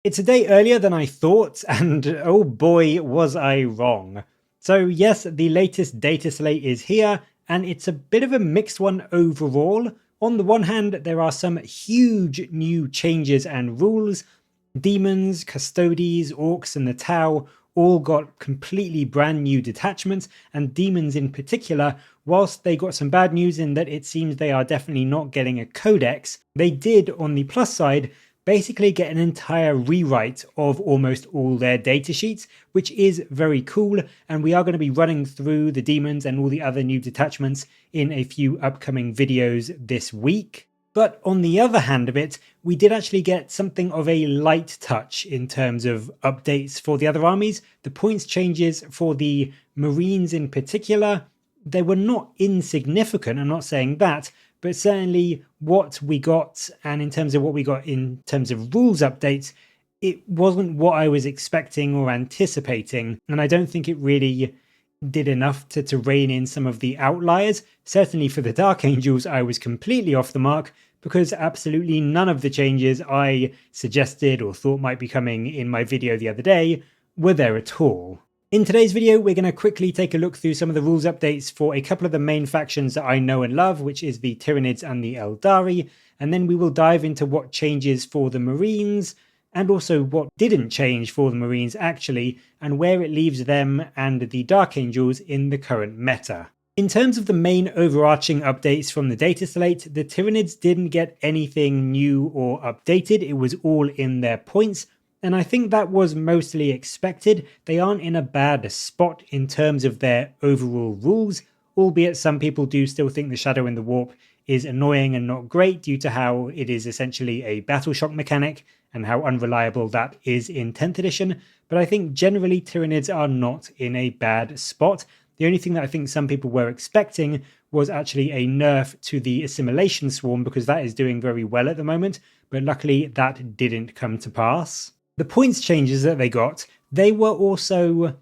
It's a day earlier than I thought, and oh boy, was I wrong. So yes, the latest data slate is here, and it's a bit of a mixed one overall. On the one hand, there are some huge new changes and rules. Demons, Custodes, Orcs, and the Tau all got completely brand new detachments, and Demons in particular, whilst they got some bad news in that it seems they are definitely not getting a codex, they did, on the plus side, basically get an entire rewrite of almost all their datasheets, which is very cool, and we are going to be running through the demons and all the other new detachments in a few upcoming videos this week. But on the other hand of it, we did actually get something of a light touch in terms of updates for the other armies. The points changes for the Marines in particular, they were not insignificant, I'm not saying that, but certainly what we got, and in terms of what we got in terms of rules updates, it wasn't what I was expecting or anticipating, and I don't think it really did enough to rein in some of the outliers. Certainly for the Dark Angels, I was completely off the mark, because absolutely none of the changes I suggested or thought might be coming in my video the other day were there at all. In today's video, we're going to quickly take a look through some of the rules updates for a couple of the main factions that I know and love, which is the Tyranids and the Aeldari, and then we will dive into what changes for the Marines, and also what didn't change for the Marines actually, and where it leaves them and the Dark Angels in the current meta. In terms of the main overarching updates from the data slate, the Tyranids didn't get anything new or updated, it was all in their points, and I think that was mostly expected. They aren't in a bad spot in terms of their overall rules, albeit some people do still think the Shadow in the Warp is annoying and not great due to how it is essentially a battle shock mechanic and how unreliable that is in 10th edition, but I think generally Tyranids are not in a bad spot. The only thing that I think some people were expecting was actually a nerf to the Assimilation Swarm, because that is doing very well at the moment, but luckily that didn't come to pass. The points changes that they got, they were also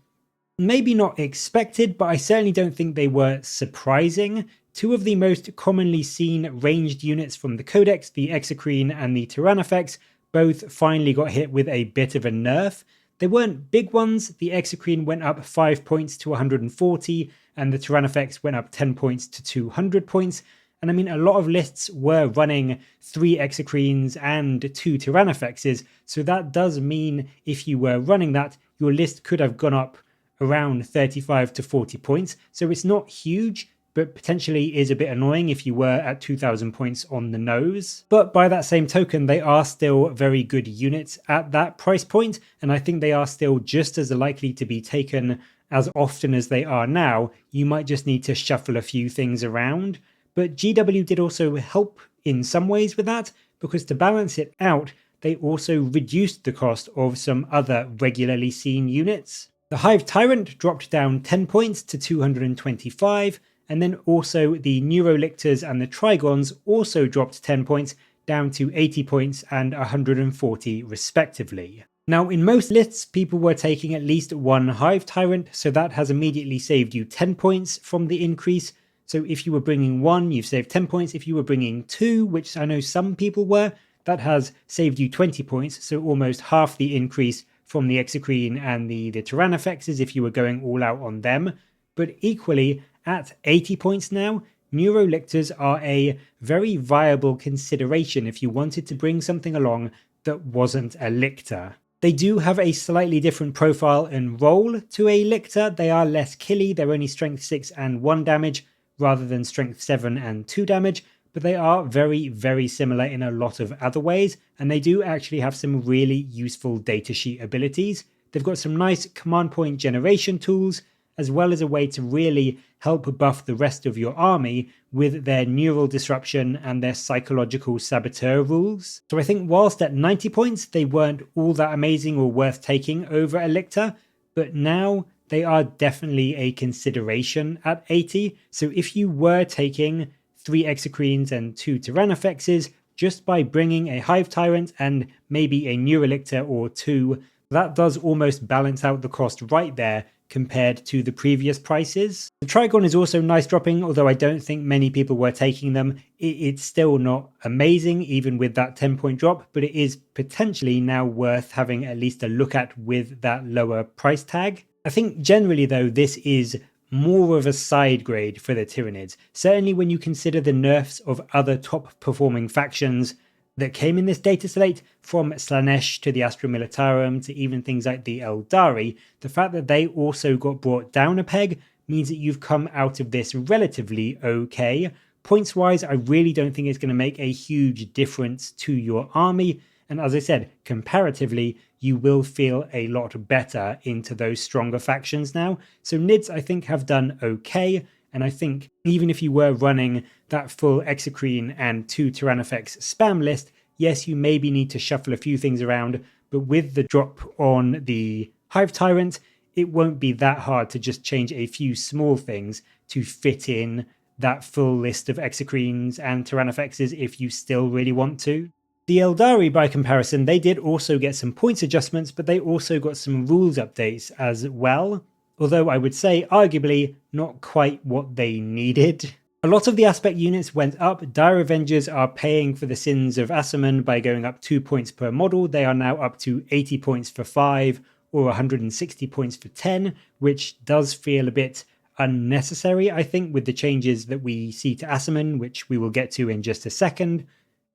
maybe not expected, but I certainly don't think they were surprising. Two of the most commonly seen ranged units from the Codex, the Exocrine and the Tyrannofex, both finally got hit with a bit of a nerf. They weren't big ones. The Exocrine went up 5 points to 140, and the Tyrannofex went up 10 points to 200 points. And I mean, a lot of lists were running 3 Exocrines and 2 Tyrannofexes, so that does mean if you were running that, your list could have gone up around 35 to 40 points. So it's not huge, but potentially is a bit annoying if you were at 2,000 points on the nose. But by that same token, they are still very good units at that price point, and I think they are still just as likely to be taken as often as they are now. You might just need to shuffle a few things around. But GW did also help in some ways with that, because to balance it out, they also reduced the cost of some other regularly seen units. The Hive Tyrant dropped down 10 points to 225, and then also the Neurolictors and the Trigons also dropped 10 points down to 80 points and 140 respectively. Now in most lists, people were taking at least one Hive Tyrant, so that has immediately saved you 10 points from the increase. So if you were bringing 1, you've saved 10 points. If you were bringing 2, which I know some people were, that has saved you 20 points. So almost half the increase from the Exocrine and the Tyrannofexes if you were going all out on them. But equally, at 80 points now, Neurolictors are a very viable consideration if you wanted to bring something along that wasn't a Lictor. They do have a slightly different profile and role to a Lictor. They are less killy, they're only strength 6 and 1 damage, rather than strength 7 and 2 damage, but they are very, very similar in a lot of other ways, and they do actually have some really useful datasheet abilities. They've got some nice command point generation tools, as well as a way to really help buff the rest of your army with their neural disruption and their psychological saboteur rules. So I think whilst at 90 points, they weren't all that amazing or worth taking over a Lictor, but now they are definitely a consideration at 80. So if you were taking 3 Exocrines and 2 Tyrannofexes, just by bringing a Hive Tyrant and maybe a Neurolictor or 2, That does almost balance out the cost right there compared to the previous prices. The Trigon is also nice dropping, although I don't think many people were taking them. It's still not amazing, even with that 10-point drop, but it is potentially now worth having at least a look at with that lower price tag. I think generally though, this is more of a side grade for the Tyranids, certainly when you consider the nerfs of other top performing factions that came in this data slate, from Slaanesh to the Astra Militarum to even things like the Aeldari. The fact that they also got brought down a peg means that you've come out of this relatively okay. Points wise, I really don't think it's going to make a huge difference to your army, and as I said, comparatively, you will feel a lot better into those stronger factions now. So Nids, I think, have done okay. And I think even if you were running that full Exocrine and 2 Tyrannofex spam list, yes, you maybe need to shuffle a few things around, but with the drop on the Hive Tyrant, it won't be that hard to just change a few small things to fit in that full list of Exocrines and Tyrannofexes if you still really want to. The Aeldari, by comparison, they did also get some points adjustments, but they also got some rules updates as well. Although I would say, arguably, not quite what they needed. A lot of the aspect units went up. Dire Avengers are paying for the sins of Assaman by going up 2 points per model. They are now up to 80 points for 5 or 160 points for 10, which does feel a bit unnecessary, I think, with the changes that we see to Assaman, which we will get to in just a second.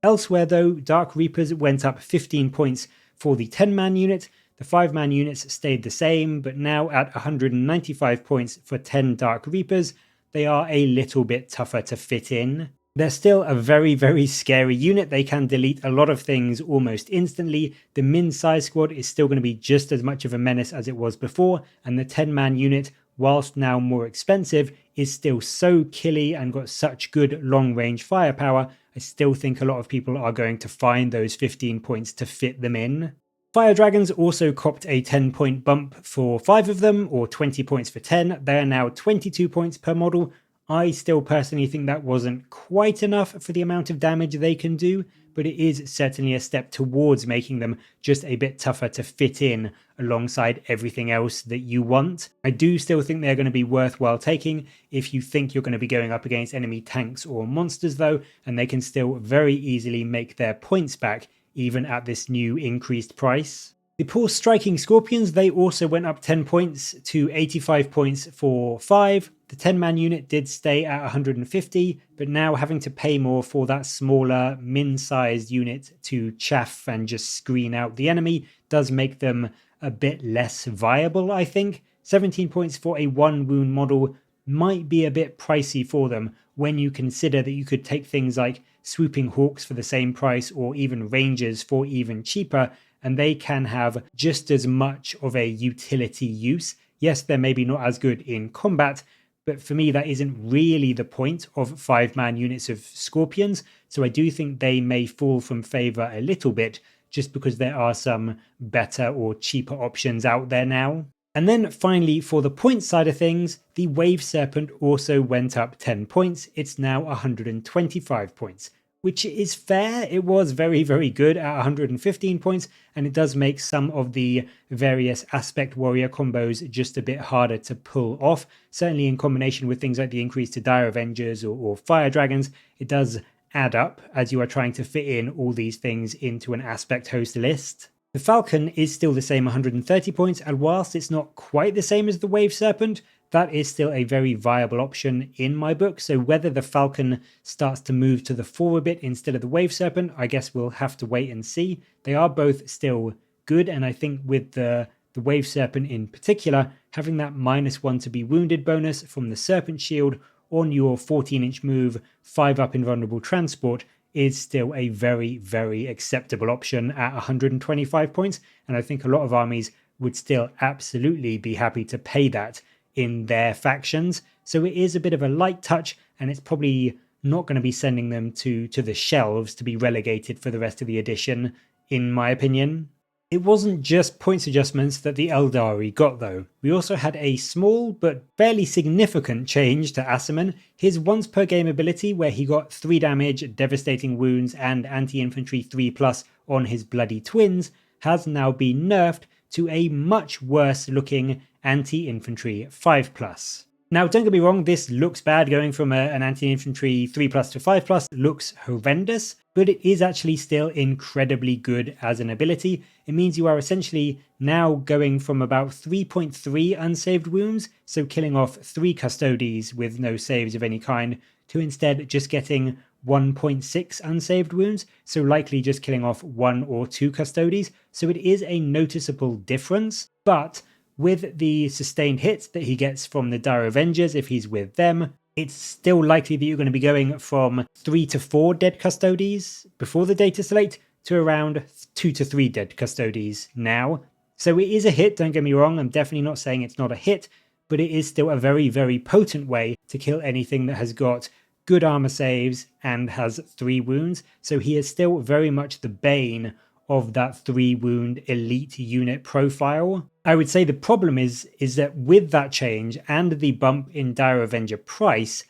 Elsewhere though, Dark Reapers went up 15 points for the 10-man unit. The 5-man units stayed the same, but now at 195 points for 10 Dark Reapers, they are a little bit tougher to fit in. They're still a very, very scary unit. They can delete a lot of things almost instantly. The Min size squad is still going to be just as much of a menace as it was before, and the 10-man unit, whilst now more expensive, is still so killy and got such good long-range firepower. I still think a lot of people are going to find those 15 points to fit them in. Fire Dragons also copped a 10-point bump for 5 of them, or 20 points for 10. They are now 22 points per model. I still personally think that wasn't quite enough for the amount of damage they can do, but it is certainly a step towards making them just a bit tougher to fit in alongside everything else that you want. I do still think they're going to be worthwhile taking if you think you're going to be going up against enemy tanks or monsters though, and they can still very easily make their points back even at this new increased price. The poor Striking Scorpions, they also went up 10 points to 85 points for 5. The 10-man unit did stay at 150, but now having to pay more for that smaller, min-sized unit to chaff and just screen out the enemy does make them a bit less viable, I think. 17 points for a 1-wound model might be a bit pricey for them when you consider that you could take things like Swooping Hawks for the same price or even Rangers for even cheaper, and they can have just as much of a utility use. Yes, they're maybe not as good in combat, but for me that isn't really the point of 5-man units of Scorpions, so I do think they may fall from favour a little bit just because there are some better or cheaper options out there now. And then finally, for the point side of things, the Wave Serpent also went up 10 points. It's now 125 points, which is fair. It was very, very good at 115 points, and it does make some of the various Aspect Warrior combos just a bit harder to pull off. Certainly in combination with things like the increase to Dire Avengers or Fire Dragons, it does add up as you are trying to fit in all these things into an Aspect Host list. The Falcon is still the same 130 points, and whilst it's not quite the same as the Wave Serpent, that is still a very viable option in my book. So whether the Falcon starts to move to the fore a bit instead of the Wave Serpent, I guess we'll have to wait and see. They are both still good, and I think with the Wave Serpent in particular, having that -1 to be wounded bonus from the Serpent Shield on your 14-inch move, 5-up invulnerable transport is still a very, very acceptable option at 125 points, and I think a lot of armies would still absolutely be happy to pay that in their factions. So it is a bit of a light touch, and it's probably not going to be sending them to the shelves to be relegated for the rest of the edition, in my opinion. It wasn't just points adjustments that the Aeldari got though. We also had a small but fairly significant change to Assaman. His once per game ability, where he got 3 damage, devastating wounds and anti-infantry 3+ on his bloody twins, has now been nerfed to a much worse looking anti-infantry 5+. Now, don't get me wrong, this looks bad. Going from an anti-infantry 3+ to 5+ looks horrendous, but it is actually still incredibly good as an ability. It means you are essentially now going from about 3.3 unsaved wounds, so killing off 3 custodies with no saves of any kind, to instead just getting 1.6 unsaved wounds, so likely just killing off 1 or 2 custodies. So it is a noticeable difference, but with the sustained hits that he gets from the Dire Avengers if he's with them, it's still likely that you're going to be going from 3 to 4 dead custodies before the data slate to around 2 to 3 dead custodies now. So it is a hit, don't get me wrong, I'm definitely not saying it's not a hit, but it is still a very, very potent way to kill anything that has got good armor saves and has 3 wounds. So he is still very much the bane of that 3 wound elite unit profile. I would say the problem is that with that change and the bump in Dire Avenger price,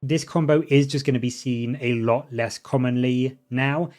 this combo is just going to be seen a lot less commonly now.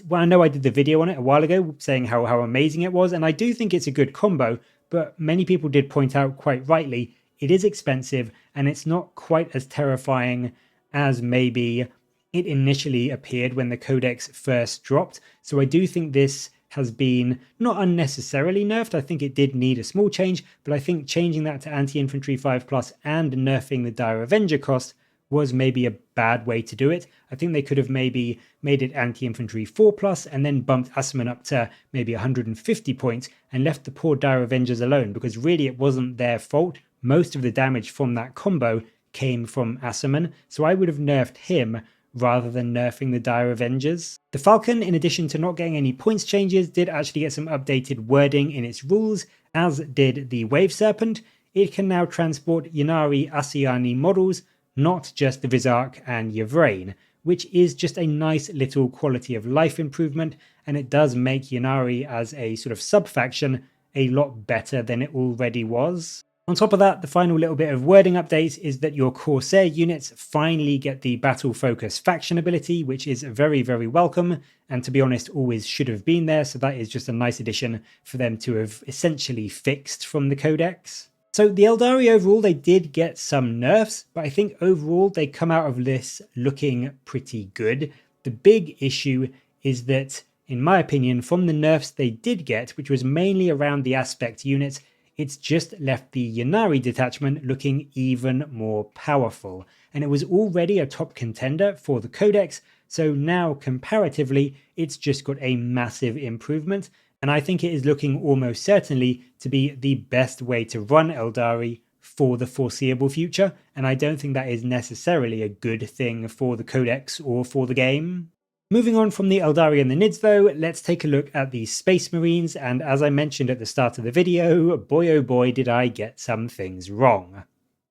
Well, I know I did the video on it a while ago saying how amazing it was, and I do think it's a good combo, but many people did point out quite rightly, it is expensive and it's not quite as terrifying as maybe it initially appeared when the codex first dropped. So I do think this has been not unnecessarily nerfed. I think it did need a small change, but I think changing that to anti-infantry 5+ and nerfing the Dire Avenger cost was maybe a bad way to do it. I think they could have maybe made it anti-infantry 4+ and then bumped Asuman up to maybe 150 points and left the poor Dire Avengers alone, because really it wasn't their fault. Most of the damage from that combo came from Asuman, so I would have nerfed him rather than nerfing the Dire Avengers. The Falcon, in addition to not getting any points changes, did actually get some updated wording in its rules, as did the Wave Serpent. It can now transport Ynnari Asiani models, not just the Visarch and Yvraine, which is just a nice little quality of life improvement, and it does make Ynnari as a sort of sub-faction a lot better than it already was. On top of that, the final little bit of wording update is that your Corsair units finally get the Battle Focus faction ability, which is very, very welcome, and to be honest, always should have been there, so that is just a nice addition for them to have essentially fixed from the Codex. So the Aeldari overall, they did get some nerfs, but I think overall they come out of this looking pretty good. The big issue is that, in my opinion, from the nerfs they did get, which was mainly around the aspect units, it's just left the Ynnari detachment looking even more powerful. And it was already a top contender for the Codex, so now comparatively, it's just got a massive improvement. And I think it is looking almost certainly to be the best way to run Aeldari for the foreseeable future. And I don't think that is necessarily a good thing for the Codex or for the game. Moving on from the Aeldari and the Nids though, let's take a look at the Space Marines, and as I mentioned at the start of the video, boy oh boy did I get some things wrong.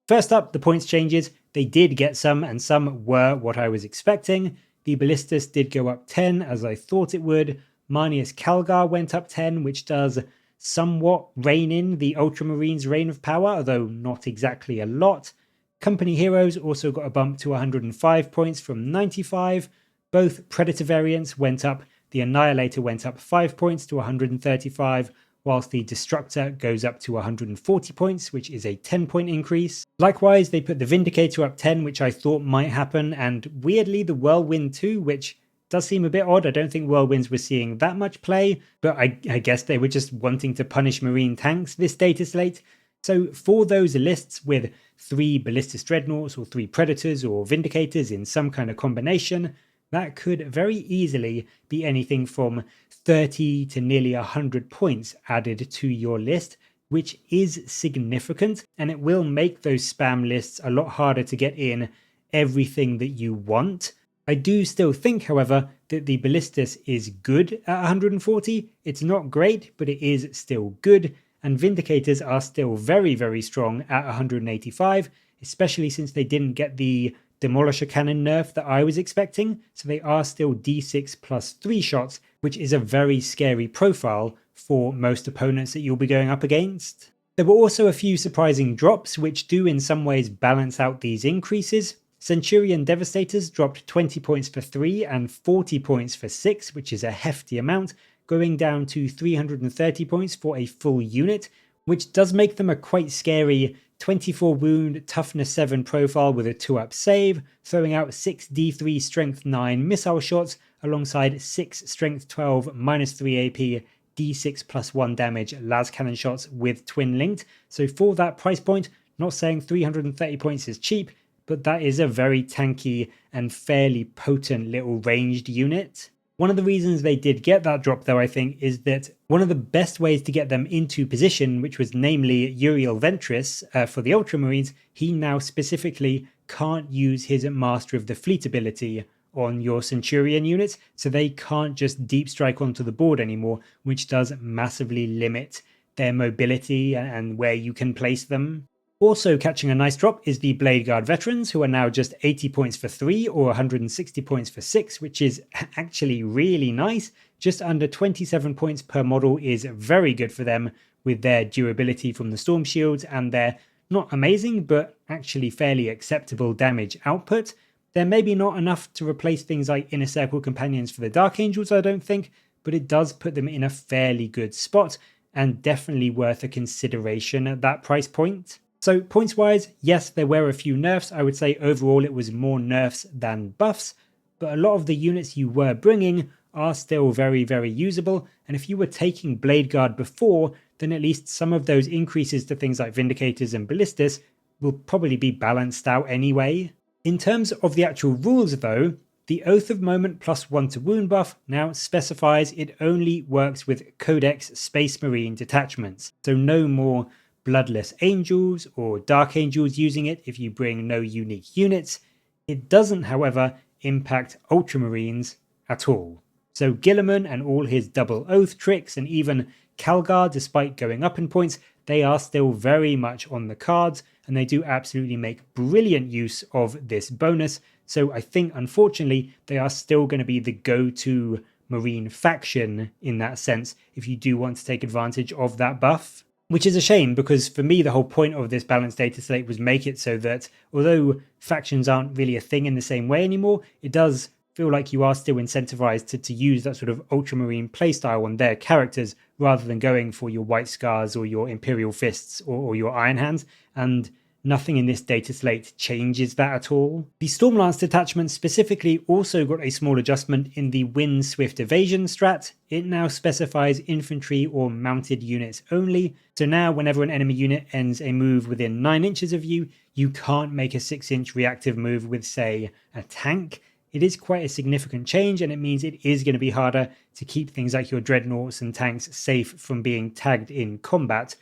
First up, the points changes. They did get some, and some were what I was expecting. The Ballistus did go up 10 as I thought it would. Marneus Calgar went up 10, which does somewhat rein in the Ultramarines' reign of power, although not exactly a lot. Company Heroes also got a bump to 105 points from 95. Both Predator variants went up. The Annihilator went up 5 points to 135, whilst the Destructor goes up to 140 points, which is a 10-point increase. Likewise, they put the Vindicator up 10, which I thought might happen, and weirdly the Whirlwind too, which does seem a bit odd. I don't think Whirlwinds were seeing that much play, but I guess they were just wanting to punish Marine tanks this data slate. So for those lists with 3 Ballistus Dreadnoughts or 3 Predators or Vindicators in some kind of combination, that could very easily be anything from 30 to nearly 100 points added to your list, which is significant, and it will make those spam lists a lot harder to get in everything that you want. I do still think, however, that the Ballistus is good at 140. It's not great, but it is still good, and Vindicators are still very, very strong at 185, especially since they didn't get the Demolisher Cannon nerf that I was expecting, so they are still D6 plus 3 shots, which is a very scary profile for most opponents that you'll be going up against. There were also a few surprising drops, which do in some ways balance out these increases. Centurion Devastators dropped 20 points for 3 and 40 points for 6, which is a hefty amount, going down to 330 points for a full unit, which does make them a quite scary 24 wound, toughness 7 profile with a 2-up save, throwing out 6 D3 strength 9 missile shots alongside 6 strength 12 minus 3 AP D6 plus 1 damage las cannon shots with twin linked. So for that price point, not saying 330 points is cheap, but that is a very tanky and fairly potent little ranged unit. One of the reasons they did get that drop though, I think, is that one of the best ways to get them into position, which was namely Uriel Ventris for the Ultramarines, he now specifically can't use his Master of the Fleet ability on your Centurion units, so they can't just deep strike onto the board anymore, which does massively limit their mobility and where you can place them. Also catching a nice drop is the Blade Guard veterans, who are now just 80 points for 3 or 160 points for 6, which is actually really nice. Just under 27 points per model is very good for them with their durability from the Storm Shields and their not amazing but actually fairly acceptable damage output. They're maybe not enough to replace things like Inner Circle Companions for the Dark Angels, I don't think, but it does put them in a fairly good spot and definitely worth a consideration at that price point. So points wise, yes, there were a few nerfs. I would say overall it was more nerfs than buffs, but a lot of the units you were bringing are still very, very usable. And if you were taking Blade Guard before, then at least some of those increases to things like Vindicators and Ballistas will probably be balanced out anyway. In terms of the actual rules though, the Oath of Moment plus 1 to wound buff now specifies it only works with Codex Space Marine detachments. So no more Bloodless Angels or Dark Angels using it if you bring no unique units. It doesn't, however, impact Ultramarines at all. So Guilliman and all his double oath tricks, and even Calgar, despite going up in points, they are still very much on the cards, and they do absolutely make brilliant use of this bonus. So I think, unfortunately, they are still going to be the go-to Marine faction in that sense if you do want to take advantage of that buff. Which is a shame, because for me the whole point of this Balance Dataslate was make it so that although factions aren't really a thing in the same way anymore, it does feel like you are still incentivized to use that sort of Ultramarine playstyle on their characters rather than going for your White Scars or your Imperial Fists or your Iron Hands, and nothing in this data slate changes that at all. The Stormlance detachment specifically also got a small adjustment in the Wind Swift Evasion strat. It now specifies infantry or mounted units only, so now whenever an enemy unit ends a move within 9 inches of you, you can't make a 6-inch reactive move with, say, a tank. It is quite a significant change, and it means it is going to be harder to keep things like your dreadnoughts and tanks safe from being tagged in combat.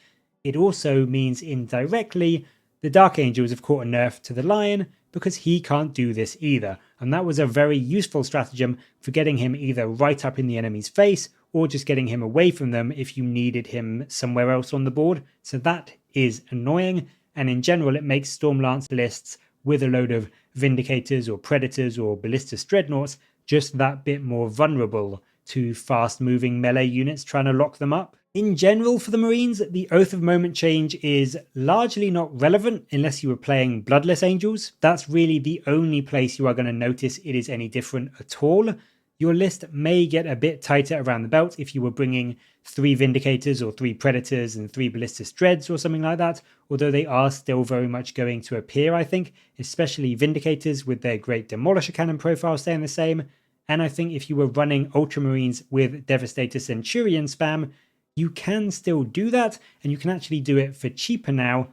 It also means indirectly the Dark Angels have caught a nerf to the Lion because he can't do this either, and that was a very useful stratagem for getting him either right up in the enemy's face or just getting him away from them if you needed him somewhere else on the board. So that is annoying, and in general it makes Stormlance lists with a load of Vindicators or Predators or Ballistas Dreadnoughts just that bit more vulnerable to fast moving melee units trying to lock them up. In general for the Marines, the Oath of Moment change is largely not relevant unless you were playing Bloodless Angels. That's really the only place you are going to notice it is any different at all. Your list may get a bit tighter around the belt if you were bringing 3 Vindicators or 3 Predators and 3 Ballistas Dreads or something like that, although they are still very much going to appear, I think, especially Vindicators with their great Demolisher Cannon profile staying the same. And I think if you were running Ultramarines with Devastator Centurion spam, you can still do that, and you can actually do it for cheaper now,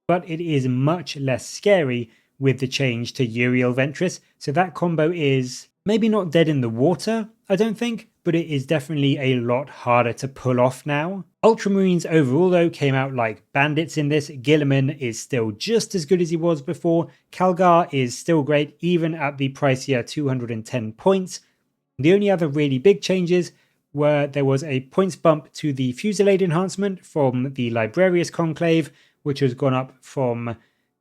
but it is much less scary with the change to Uriel Ventris, so that combo is maybe not dead in the water, I don't think, but it is definitely a lot harder to pull off now. Ultramarines overall though came out like bandits in this. Guilliman is still just as good as he was before. Calgar is still great even at the pricier 210 points. The only other really big changes were there was a points bump to the Fusillade enhancement from the Librarius Conclave, which has gone up from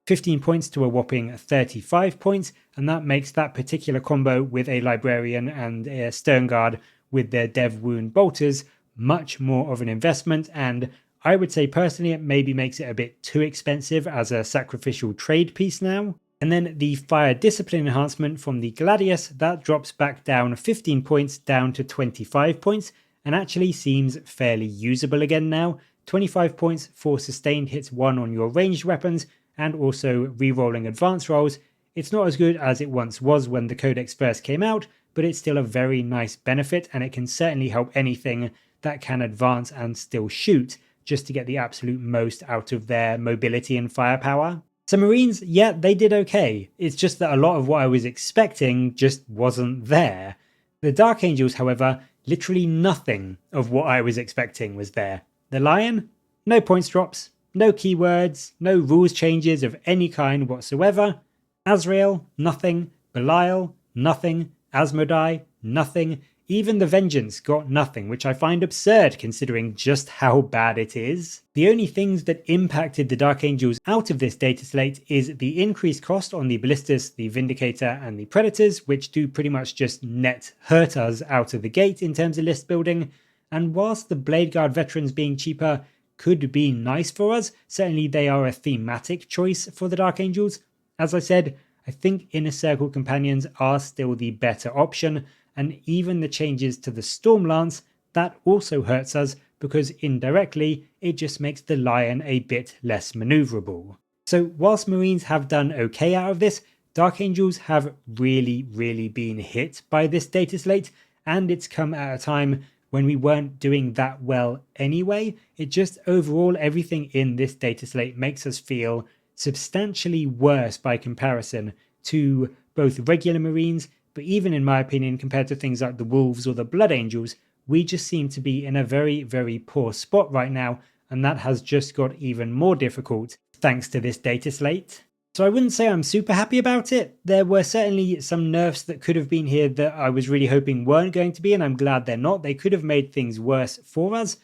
15 points to a whopping 35 points, and that makes that particular combo with a Librarian and a Sternguard with their Dev Wound Bolters much more of an investment, and I would say personally it maybe makes it a bit too expensive as a sacrificial trade piece now. And then the Fire Discipline enhancement from the Gladius, that drops back down 15 points down to 25 points, and actually seems fairly usable again now. 25 points for sustained hits 1 on your ranged weapons, and also re-rolling advanced rolls. It's not as good as it once was when the codex first came out, but it's still a very nice benefit, and it can certainly help anything that can advance and still shoot, just to get the absolute most out of their mobility and firepower. So Marines, yeah, they did okay. It's just that a lot of what I was expecting just wasn't there. The Dark Angels, however, literally nothing of what I was expecting was there. The Lion, no points drops, no keywords, no rules changes of any kind whatsoever. Azrael, nothing. Belial, nothing. Asmodai, nothing. Even the Vengeance got nothing, which I find absurd considering just how bad it is. The only things that impacted the Dark Angels out of this data slate is the increased cost on the Ballistus, the Vindicator, and the Predators, which do pretty much just net hurt us out of the gate in terms of list building. And whilst the Blade Guard Veterans being cheaper could be nice for us, certainly they are a thematic choice for the Dark Angels. As I said, I think Inner Circle Companions are still the better option, and even the changes to the Stormlance, that also hurts us because indirectly it just makes the Lion a bit less maneuverable. So whilst Marines have done okay out of this, Dark Angels have really been hit by this data slate, and it's come at a time when we weren't doing that well anyway. It just overall, everything in this data slate makes us feel substantially worse by comparison to both regular Marines, but even in my opinion, compared to things like the Wolves or the Blood Angels, we just seem to be in a very poor spot right now, and that has just got even more difficult thanks to this data slate. So I wouldn't say I'm super happy about it. There were certainly some nerfs that could have been here that I was really hoping weren't going to be, and I'm glad they're not. They could have made things worse for us,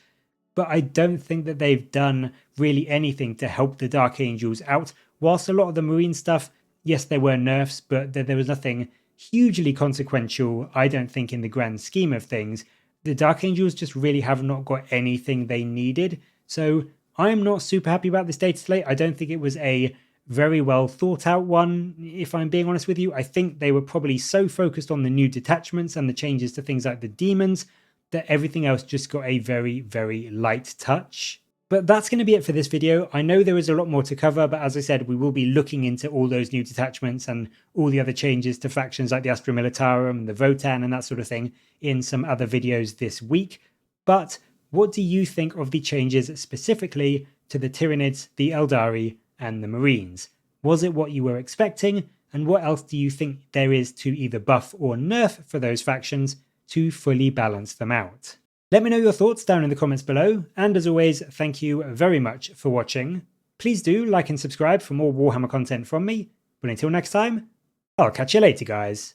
but I don't think that they've done really anything to help the Dark Angels out. Whilst a lot of the Marine stuff, yes, there were nerfs, but there was nothing hugely consequential, I don't think, in the grand scheme of things. The Dark Angels just really have not got anything they needed. So I'm not super happy about this data slate. I don't think it was a very well thought out one, if I'm being honest with you. I think they were probably so focused on the new detachments and the changes to things like the demons that everything else just got a very light touch. But that's going to be it for this video. I know there is a lot more to cover, but as I said, we will be looking into all those new detachments and all the other changes to factions like the Astra Militarum and the Votan and that sort of thing in some other videos this week. But what do you think of the changes specifically to the Tyranids, the Aeldari, and the Marines? Was it what you were expecting? And what else do you think there is to either buff or nerf for those factions to fully balance them out? Let me know your thoughts down in the comments below, and as always, thank you very much for watching. Please do like and subscribe for more Warhammer content from me, but until next time, I'll catch you later, guys.